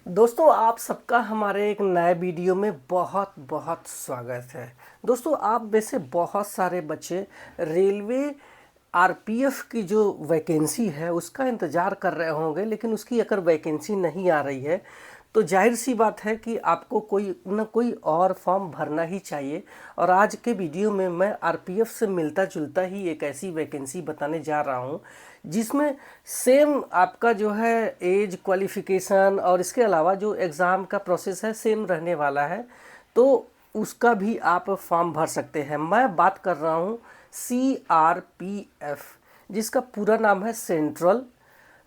दोस्तों आप सबका हमारे एक नए वीडियो में बहुत बहुत स्वागत है। दोस्तों आप में से बहुत सारे बच्चे रेलवे आरपीएफ की जो वैकेंसी है उसका इंतज़ार कर रहे होंगे, लेकिन उसकी अगर वैकेंसी नहीं आ रही है तो जाहिर सी बात है कि आपको कोई न कोई और फॉर्म भरना ही चाहिए। और आज के वीडियो में मैं आरपीएफ से मिलता जुलता ही एक ऐसी वैकेंसी बताने जा रहा हूं जिसमें सेम आपका जो है एज क्वालिफ़िकेशन और इसके अलावा जो एग्ज़ाम का प्रोसेस है सेम रहने वाला है, तो उसका भी आप फॉर्म भर सकते हैं। मैं बात कर रहा हूँ CRPF, जिसका पूरा नाम है सेंट्रल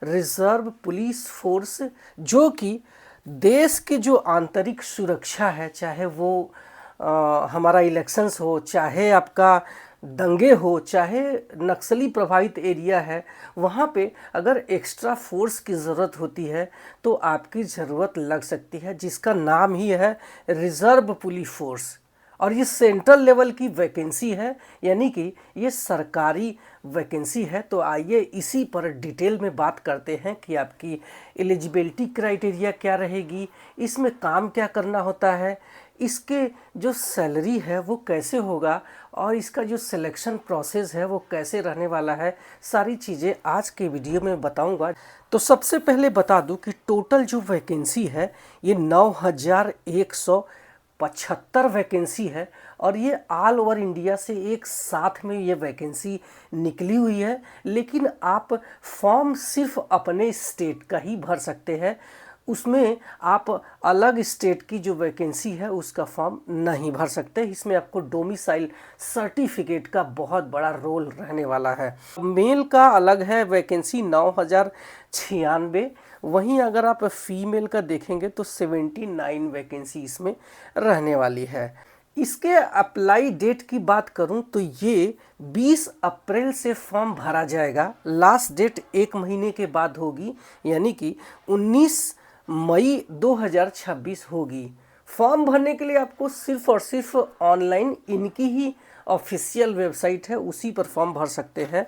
रिजर्व पुलिस फोर्स, जो कि देश की जो आंतरिक सुरक्षा है, चाहे वो हमारा इलेक्शंस हो, चाहे आपका दंगे हो, चाहे नक्सली प्रभावित एरिया है, वहाँ पे अगर एक्स्ट्रा फोर्स की ज़रूरत होती है तो आपकी ज़रूरत लग सकती है, जिसका नाम ही है रिजर्व पुलिस फोर्स। और ये सेंट्रल लेवल की वैकेंसी है, यानी कि ये सरकारी वैकेंसी है। तो आइए इसी पर डिटेल में बात करते हैं कि आपकी एलिजिबिलिटी क्राइटेरिया क्या रहेगी, इसमें काम क्या करना होता है, इसके जो सैलरी है वो कैसे होगा और इसका जो सिलेक्शन प्रोसेस है वो कैसे रहने वाला है, सारी चीज़ें आज के वीडियो में बताऊंगा। तो सबसे पहले बता दूं कि टोटल जो वैकेंसी है ये 9175 वैकेंसी है और ये ऑल ओवर इंडिया से एक साथ में ये वैकेंसी निकली हुई है। लेकिन आप फॉर्म सिर्फ अपने स्टेट का ही भर सकते हैं, उसमें आप अलग स्टेट की जो वैकेंसी है उसका फॉर्म नहीं भर सकते। इसमें आपको डोमिसाइल सर्टिफिकेट का बहुत बड़ा रोल रहने वाला है। मेल का अलग है वैकेंसी 9096, वहीं अगर आप फीमेल का देखेंगे तो 79 वैकेंसी इसमें रहने वाली है। इसके अप्लाई डेट की बात करूं तो ये 20 अप्रैल से फॉर्म भरा जाएगा। लास्ट डेट एक महीने के बाद होगी, यानी कि 19 मई 2026 होगी। फॉर्म भरने के लिए आपको सिर्फ और सिर्फ ऑनलाइन इनकी ही ऑफिशियल वेबसाइट है, उसी पर फॉर्म भर सकते हैं।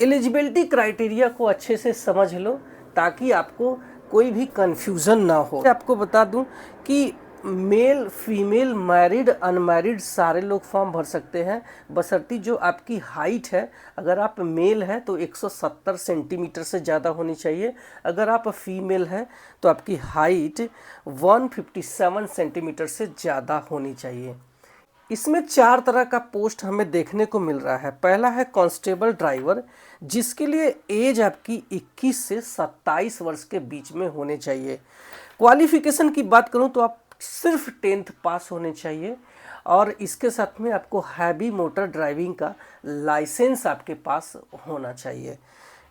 एलिजिबिलिटी क्राइटेरिया को अच्छे से समझ लो ताकि आपको कोई भी कंफ्यूजन ना हो। आपको बता दूं कि मेल फीमेल मैरिड अनमैरिड सारे लोग फॉर्म भर सकते हैं, बशर्ते जो आपकी हाइट है, अगर आप मेल है तो 170 सेंटीमीटर से ज़्यादा होनी चाहिए, अगर आप फीमेल है तो आपकी हाइट 157 सेंटीमीटर से ज़्यादा होनी चाहिए। इसमें 4 तरह का पोस्ट हमें देखने को मिल रहा है। पहला है कांस्टेबल ड्राइवर, जिसके लिए एज आपकी 21 से 27 वर्ष के बीच में होने चाहिए। क्वालिफिकेशन की बात करूं तो आप सिर्फ 10th पास होने चाहिए और इसके साथ में आपको हैवी मोटर ड्राइविंग का लाइसेंस आपके पास होना चाहिए।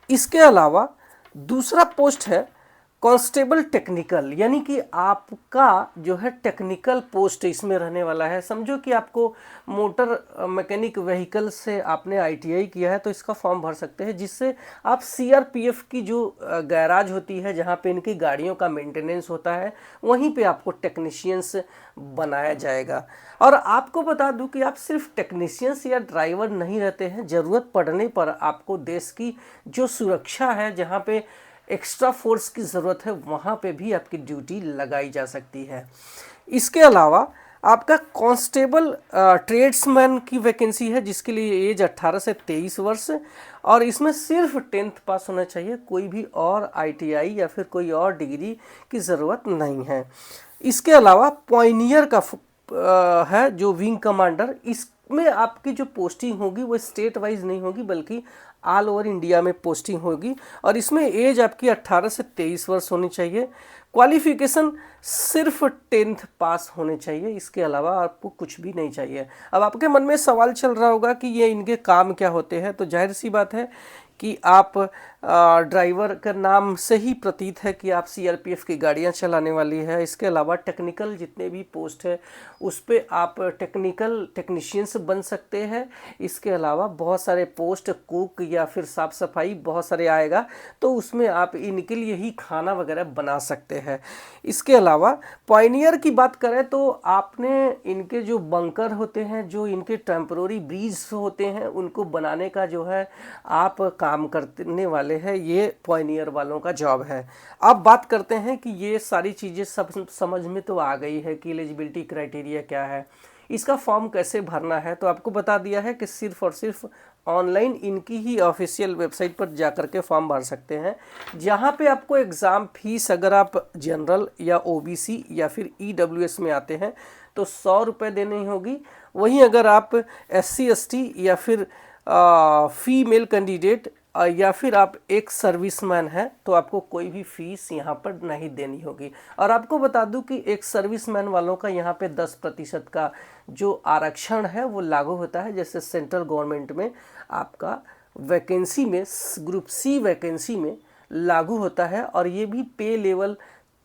इसके अलावा दूसरा पोस्ट है कांस्टेबल टेक्निकल, यानी कि आपका जो है टेक्निकल पोस्ट इसमें रहने वाला है। समझो कि आपको मोटर मैकेनिक व्हीकल से आपने आईटीआई किया है तो इसका फॉर्म भर सकते हैं, जिससे आप सीआरपीएफ की जो गैराज होती है जहां पे इनकी गाड़ियों का मेंटेनेंस होता है, वहीं पे आपको टेक्नीशियंस बनाया जाएगा। और आपको बता दूं कि आप सिर्फ टेक्नीशियंस या ड्राइवर नहीं रहते हैं, ज़रूरत पड़ने पर आपको देश की जो सुरक्षा है, जहाँ पे एक्स्ट्रा फोर्स की ज़रूरत है, वहाँ पे भी आपकी ड्यूटी लगाई जा सकती है। इसके अलावा आपका कांस्टेबल ट्रेड्समैन की वैकेंसी है, जिसके लिए एज 18 से 23 वर्ष और इसमें सिर्फ 10th पास होना चाहिए, कोई भी और आईटीआई या फिर कोई और डिग्री की ज़रूरत नहीं है। इसके अलावा पॉइनियर का है जो विंग कमांडर, इसमें आपकी जो पोस्टिंग होगी वो स्टेट वाइज नहीं होगी बल्कि ऑल ओवर इंडिया में पोस्टिंग होगी और इसमें एज आपकी 18 से 23 वर्ष होनी चाहिए। क्वालिफिकेशन सिर्फ 10th पास होने चाहिए, इसके अलावा आपको कुछ भी नहीं चाहिए। अब आपके मन में सवाल चल रहा होगा कि ये इनके काम क्या होते हैं, तो जाहिर सी बात है कि आप ड्राइवर का नाम से ही प्रतीत है कि आप सीआरपीएफ की गाड़ियां चलाने वाली है। इसके अलावा टेक्निकल जितने भी पोस्ट है उस पे आप टेक्नीशियंस बन सकते हैं। इसके अलावा बहुत सारे पोस्ट कुक या फिर साफ़ सफाई बहुत सारे आएगा, तो उसमें आप इनके लिए ही खाना वगैरह बना सकते हैं। इसके अलावा पॉइनियर की बात करें तो आपने इनके जो बंकर होते हैं, जो इनके टेम्पररी ब्रिज होते हैं, उनको बनाने का जो है आप काम करने वाले वाले हैं, ये पॉइनियर वालों का जॉब है। अब बात करते हैं कि ये सारी चीज़ें सब समझ में तो आ गई है कि एलिजिबिलिटी क्राइटेरिया क्या है, इसका फॉर्म कैसे भरना है। तो आपको बता दिया है कि सिर्फ और सिर्फ ऑनलाइन इनकी ही ऑफिशियल वेबसाइट पर जा कर के फॉर्म भर सकते हैं, जहाँ पे आपको एग्ज़ाम फीस, अगर आप जनरल या ओबीसी या फिर ईडब्ल्यूएस में आते हैं तो 100 रुपये देनी होगी। वहीं अगर आप SC ST या फिर फीमेल कैंडिडेट या फिर आप एक सर्विसमैन हैं तो आपको कोई भी फीस यहाँ पर नहीं देनी होगी। और आपको बता दूं कि एक सर्विसमैन वालों का यहाँ पे 10% का जो आरक्षण है वो लागू होता है। जैसे सेंट्रल गवर्नमेंट में आपका वैकेंसी में ग्रुप C वैकेंसी में लागू होता है, और ये भी पे लेवल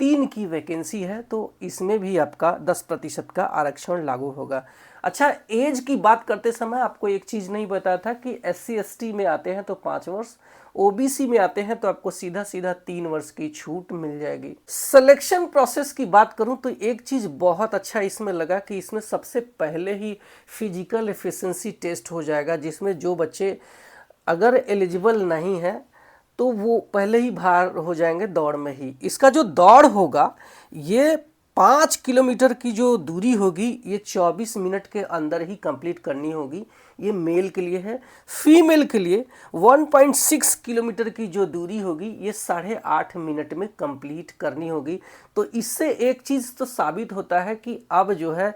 3 की वैकेंसी है, तो इसमें भी आपका 10% का आरक्षण लागू होगा। अच्छा, एज की बात करते समय आपको एक चीज़ नहीं बताया था कि SC ST में आते हैं तो 5 वर्ष, OBC में आते हैं तो आपको सीधा 3 वर्ष की छूट मिल जाएगी। सिलेक्शन प्रोसेस की बात करूं तो एक चीज़ बहुत अच्छा इसमें लगा कि इसमें सबसे पहले ही फिजिकल एफिशिएंसी टेस्ट हो जाएगा, जिसमें जो बच्चे अगर एलिजिबल नहीं है तो वो पहले ही बाहर हो जाएंगे दौड़ में ही। इसका जो दौड़ होगा ये 5 किलोमीटर की जो दूरी होगी ये 24 मिनट के अंदर ही कंप्लीट करनी होगी। ये मेल के लिए है। फीमेल के लिए 1.6 किलोमीटर की जो दूरी होगी ये 8.5 मिनट में कंप्लीट करनी होगी। तो इससे एक चीज़ तो साबित होता है कि अब जो है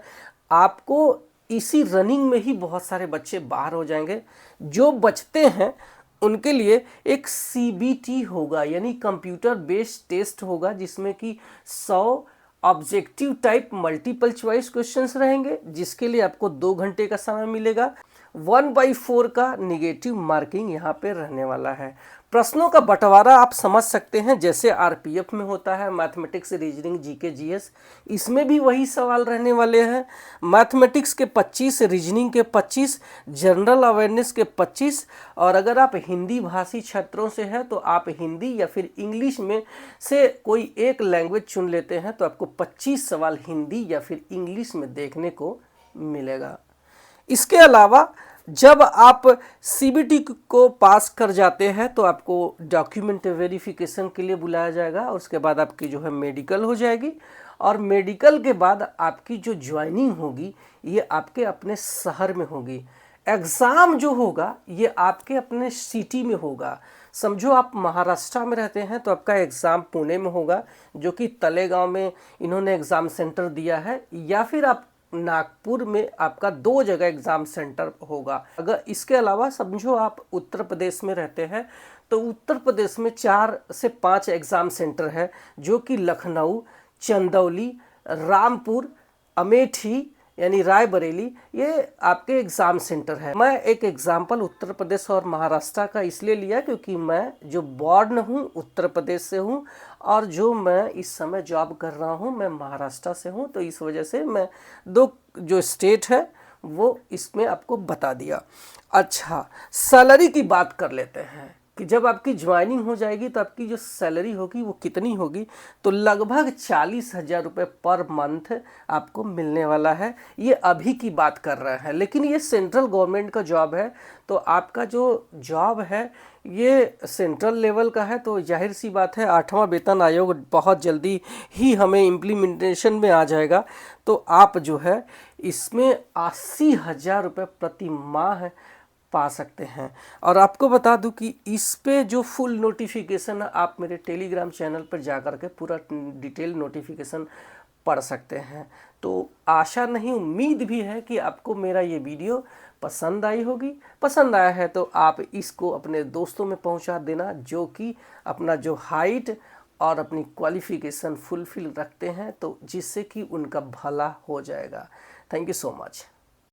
आपको इसी रनिंग में ही बहुत सारे बच्चे बाहर हो जाएंगे। जो बचते हैं उनके लिए एक CBT होगा, यानी कंप्यूटर बेस्ड टेस्ट होगा, जिसमें कि 100 objective type multiple choice questions रहेंगे, जिसके लिए आपको 2 घंटे का समय मिलेगा। 1/4 का निगेटिव मार्किंग यहाँ पे रहने वाला है। प्रश्नों का बंटवारा आप समझ सकते हैं, जैसे RPF में होता है मैथमेटिक्स, रीजनिंग, GK GS, इसमें भी वही सवाल रहने वाले हैं। मैथमेटिक्स के 25, रीजनिंग के 25, जनरल अवेयरनेस के 25, और अगर आप हिंदी भाषी क्षेत्रों से हैं तो आप हिंदी या फिर इंग्लिश में से कोई एक लैंग्वेज चुन लेते हैं तो आपको 25 सवाल हिंदी या फिर इंग्लिश में देखने को मिलेगा। इसके अलावा जब आप CBT को पास कर जाते हैं तो आपको डॉक्यूमेंट वेरिफिकेशन के लिए बुलाया जाएगा, और उसके बाद आपकी जो है मेडिकल हो जाएगी, और मेडिकल के बाद आपकी जो ज्वाइनिंग होगी ये आपके अपने शहर में होगी। एग्ज़ाम जो होगा ये आपके अपने सिटी में होगा। समझो आप महाराष्ट्र में रहते हैं तो आपका एग्ज़ाम पुणे में होगा, जो कि तलेगांव में इन्होंने एग्ज़ाम सेंटर दिया है, या फिर आप नागपुर में आपका 2 जगह एग्ज़ाम सेंटर होगा। अगर इसके अलावा समझो आप उत्तर प्रदेश में रहते हैं तो उत्तर प्रदेश में 4 से 5 एग्ज़ाम सेंटर है, जो कि लखनऊ, चंदौली, रामपुर, अमेठी यानी रायबरेली, ये आपके एग्ज़ाम सेंटर है। मैं एक एग्जाम्पल उत्तर प्रदेश और महाराष्ट्र का इसलिए लिया क्योंकि मैं जो बॉर्न हूँ उत्तर प्रदेश से हूँ, और जो मैं इस समय जॉब कर रहा हूँ मैं महाराष्ट्र से हूँ, तो इस वजह से मैं 2 जो स्टेट है वो इसमें आपको बता दिया। अच्छा, सैलरी की बात कर लेते हैं कि जब आपकी ज्वाइनिंग हो जाएगी तो आपकी जो सैलरी होगी वो कितनी होगी। तो लगभग 40,000 रुपये पर मंथ आपको मिलने वाला है। ये अभी की बात कर रहे हैं, लेकिन ये सेंट्रल गवर्नमेंट का जॉब है, तो आपका जो जॉब है ये सेंट्रल लेवल का है, तो जाहिर सी बात है 8वां वेतन आयोग बहुत जल्दी ही हमें इम्प्लीमेंटेशन में आ जाएगा। तो आप जो है इसमें 80,000 रुपये प्रति माह पा सकते हैं। और आपको बता दूं कि इस पे जो फुल नोटिफिकेशन आप मेरे टेलीग्राम चैनल पर जा कर के पूरा डिटेल नोटिफिकेशन पढ़ सकते हैं। तो आशा नहीं, उम्मीद भी है कि आपको मेरा ये वीडियो पसंद आई होगी। पसंद आया है तो आप इसको अपने दोस्तों में पहुंचा देना, जो कि अपना जो हाइट और अपनी क्वालिफिकेशन फुलफिल रखते हैं, तो जिससे कि उनका भला हो जाएगा। Thank you so much.